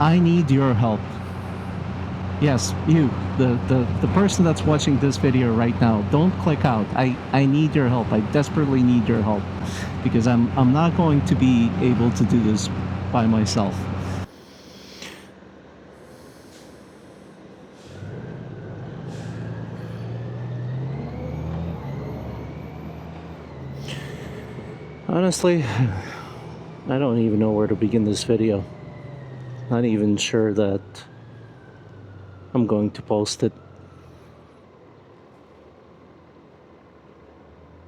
I need your help. Yes, you, the person that's watching this video right now, don't click out. I need your help. I desperately need your help because I'm not going to be able to do this by myself. Honestly, I don't even know where to begin this video. Not even sure that I'm going to post it.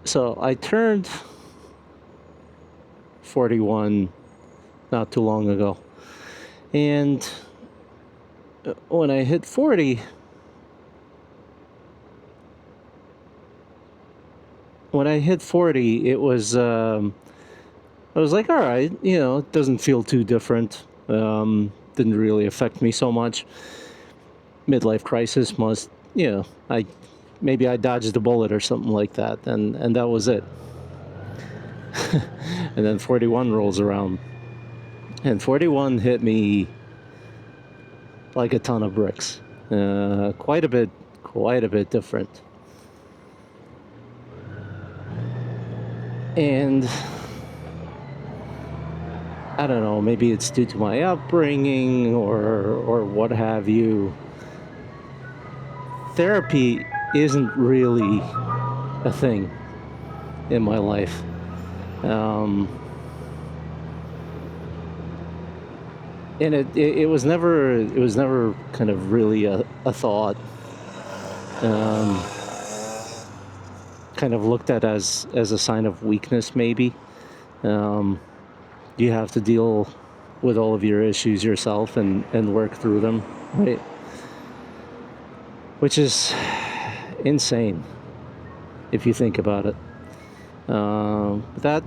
So I turned 41 not too long ago. And when I hit 40, it was I was like, all right, it doesn't feel too different. Didn't really affect me so much. Midlife crisis must, maybe I dodged a bullet or something like that, and that was it. And then 41 rolls around, and 41 hit me like a ton of bricks. Quite a bit different. And I don't know, maybe it's due to my upbringing or what have you. Therapy isn't really a thing in my life. And it was never kind of really a thought. Kind of looked at as a sign of weakness, maybe. You have to deal with all of your issues yourself and work through them, right? Which is insane if you think about it. That,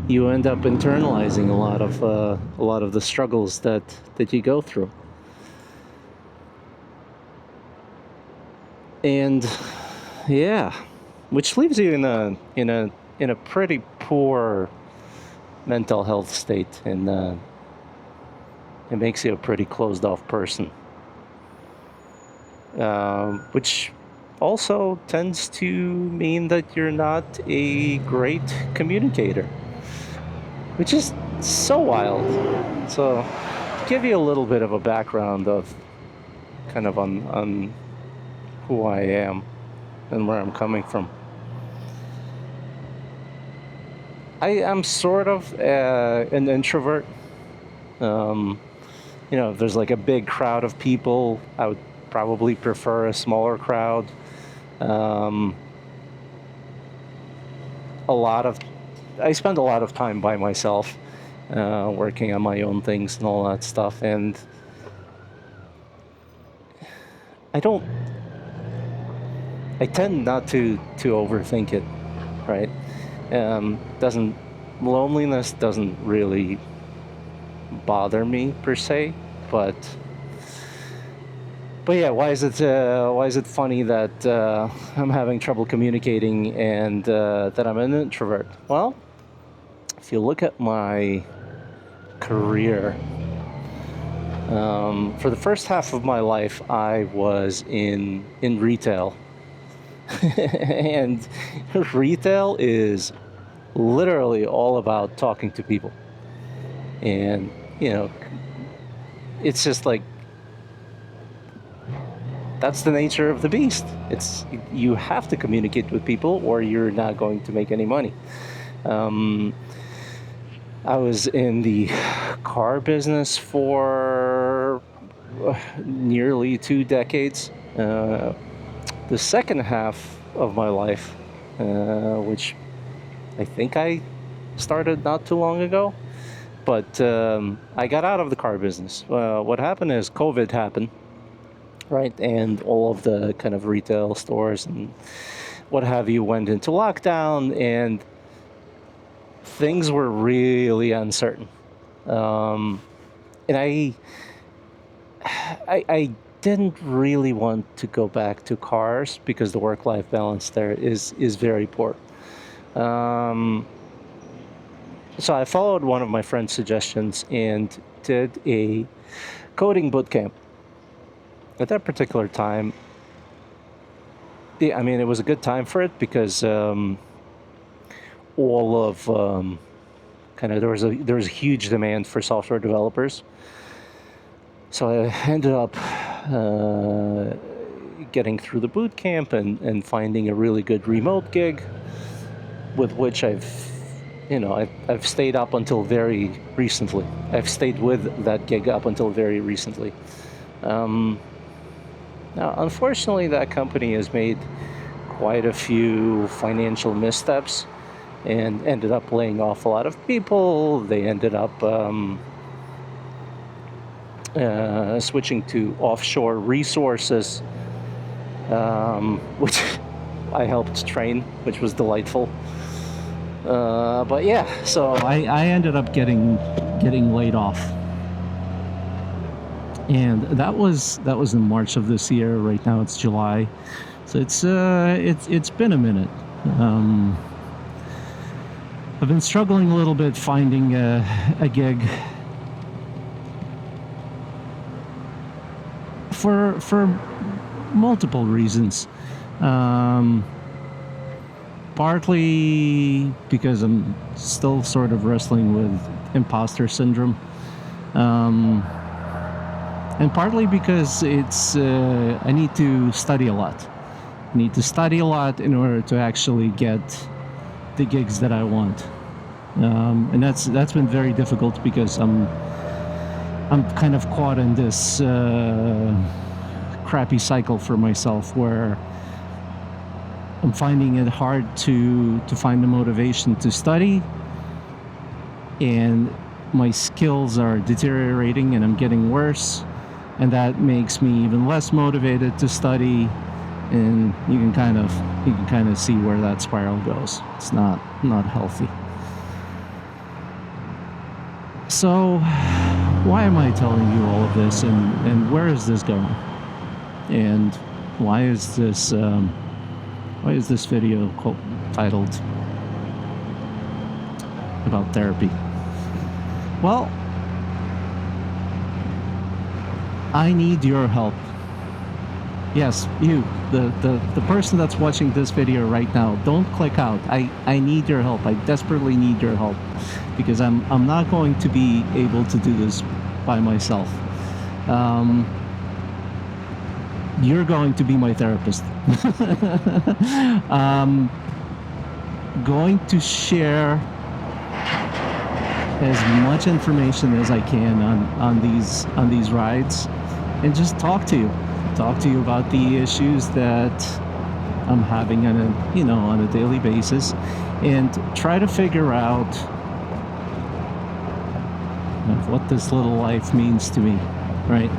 you end up internalizing a lot of the struggles that you go through. And yeah, which leaves you in a pretty poor mental health state, and it makes you a pretty closed off person, which also tends to mean that you're not a great communicator, which is so wild. So to give you a little bit of a background of kind of on who I am and where I'm coming from. I am sort of an introvert. If there's like a big crowd of people, I would probably prefer a smaller crowd. I spend a lot of time by myself, working on my own things and all that stuff, and I tend not to overthink it, right? Loneliness doesn't really bother me per se, but yeah, why is it funny that I'm having trouble communicating and that I'm an introvert? Well, if you look at my career, for the first half of my life, I was in retail. And retail is literally all about talking to people. And, it's just like, that's the nature of the beast. You have to communicate with people or you're not going to make any money. I was in the car business for nearly 2 decades. The second half of my life, which I think I started not too long ago, but I got out of the car business. What happened is COVID happened, right? And all of the kind of retail stores and what have you went into lockdown, and things were really uncertain. And I didn't really want to go back to cars because the work-life balance there is very poor. So I followed one of my friend's suggestions and did a coding boot camp. At that particular time, yeah, I mean, it was a good time for it because all of kind of there was a huge demand for software developers. So I ended up getting through the boot camp and finding a really good remote gig, with which I've stayed up until very recently. I've stayed with that gig up until very recently. Now, unfortunately, that company has made quite a few financial missteps and ended up laying off a lot of people. They ended up switching to offshore resources, which I helped train, which was delightful. But yeah, so I ended up getting laid off, and that was in March of this year. Right now it's July, so it's been a minute. I've been struggling a little bit finding a gig for multiple reasons. Partly because I'm still sort of wrestling with imposter syndrome, and partly because it's I need to study a lot. I need to study a lot in order to actually get the gigs that I want, and that's been very difficult because I'm kind of caught in this crappy cycle for myself where I'm finding it hard to find the motivation to study, and my skills are deteriorating and I'm getting worse, and that makes me even less motivated to study, and you can kind of see where that spiral goes. It's not healthy. So why am I telling you all of this, and where is this going, and why is this video titled about therapy? Well, I need your help. Yes, you, the person that's watching this video right now, don't click out. I need your help. I desperately need your help, because I'm not going to be able to do this by myself. You're going to be my therapist. Going to share as much information as I can on these rides, and just talk to you about the issues that I'm having on a daily basis, and try to figure out what this little life means to me, right?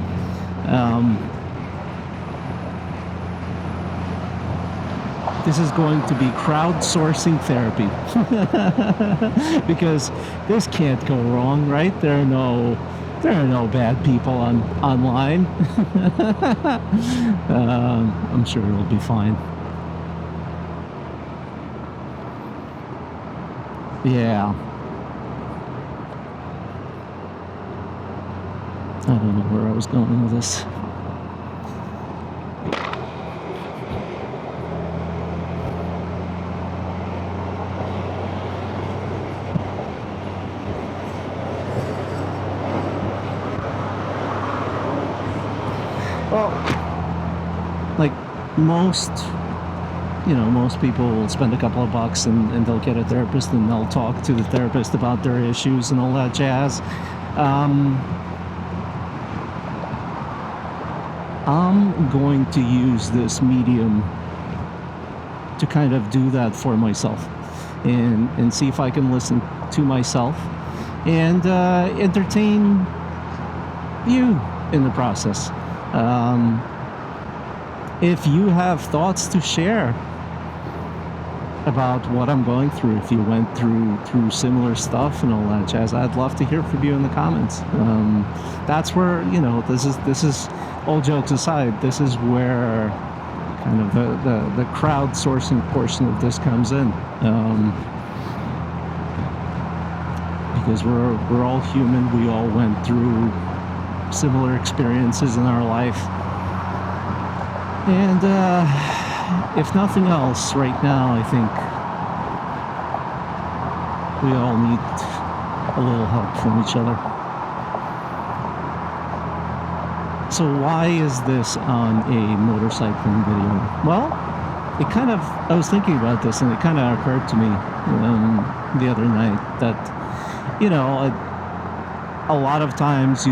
This is going to be crowdsourcing therapy. Because this can't go wrong, right? There are no bad people online. I'm sure it'll be fine. Yeah. I don't know where I was going with this. Well, like most people will spend a couple of bucks and they'll get a therapist, and they'll talk to the therapist about their issues and all that jazz. I'm going to use this medium to kind of do that for myself, and see if I can listen to myself and entertain you in the process. If you have thoughts to share about what I'm going through, if you went through similar stuff and all that jazz, I'd love to hear from you in the comments. That's where, this is all jokes aside, this is where kind of the crowdsourcing portion of this comes in. because we're all human. We all went through similar experiences in our life. And if nothing else, right now, I think we all need a little help from each other. So why is this on a motorcycling video? Well, I was thinking about this, and it kind of occurred to me the other night that, you know, a lot of times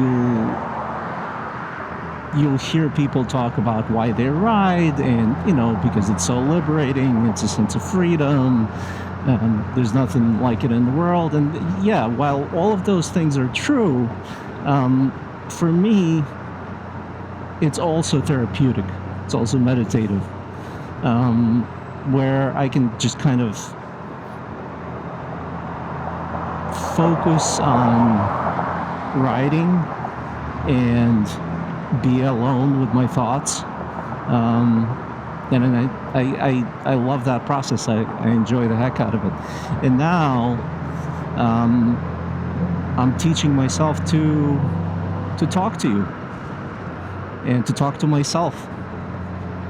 you'll hear people talk about why they ride, and, you know, because it's so liberating, it's a sense of freedom, there's nothing like it in the world. And yeah, while all of those things are true, for me, it's also therapeutic. It's also meditative, where I can just kind of focus on riding and be alone with my thoughts. And I love that process. I enjoy the heck out of it. And now I'm teaching myself to talk to you and to talk to myself,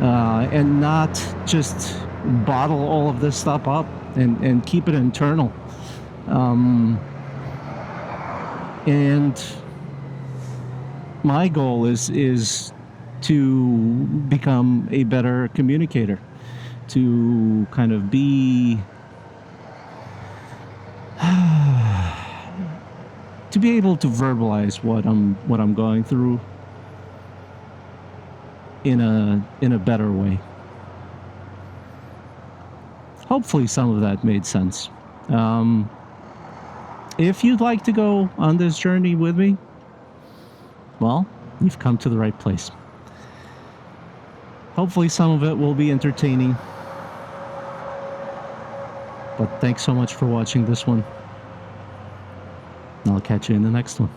and not just bottle all of this stuff up and keep it internal. And my goal is to become a better communicator, to kind of be to be able to verbalize what I'm going through in a better way. Hopefully some of that made sense. If you'd like to go on this journey with me, well, you've come to the right place. Hopefully some of it will be entertaining. But thanks so much for watching this one. I'll catch you in the next one.